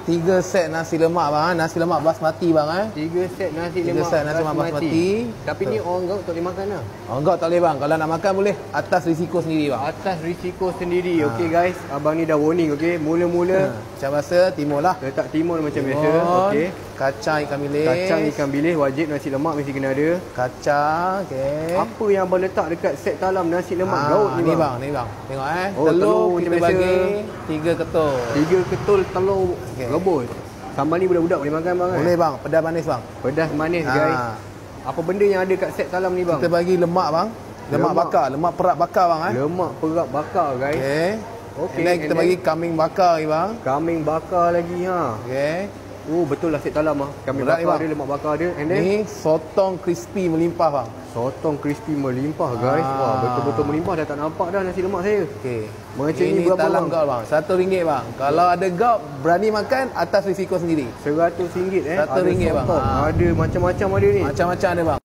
3 set nasi lemak bang. Nasi lemak basmati bang 3 set nasi 3 lemak set nasi lemak basmati. Tapi ni orang gaut tak boleh makan lah. Orang gaut tak boleh bang. Kalau nak makan boleh atas risiko sendiri bang. Atas risiko sendiri. Okey guys, abang ni dah warning okey. Mula-mula macam biasa timur lah. letak timun macam biasa. Okey. Kacang ikan bilis. Kacang ikan bilis wajib, nasi lemak mesti kena ada. Kacang, okey. Apa yang abang letak dekat set talam nasi lemak gaut ni bang, ni bang. Tengok telur kita macam bagi 3 ketul. 3 ketul telur rebus. Sambal ni budak-budak boleh makan bang. Boleh bang, pedas manis bang. Pedas manis guys. Apa benda yang ada kat set talam ni bang? Kita bagi lemak bang. Lemak bakar, lemak perak bakar bang Lemak perak bakar guys. Okey. Okay. Kita bagi kambing bakar ni bang. Kambing bakar lagi ha. Okey. Oh betul lah set talam Kambing bakar ada, lemak bakar ada. And then ni sotong crispy melimpah bang. Sotong crispy melimpah guys. Wah, betul-betul melimpah, dah tak nampak dah nasi lemak saya. Okey. Macam ni berapa talam gaut bang? RM1 bang. Kalau ada gaut berani makan atas risiko sendiri. RM100 RM100 bang. Ada macam-macam ada ni. Macam-macam ada bang.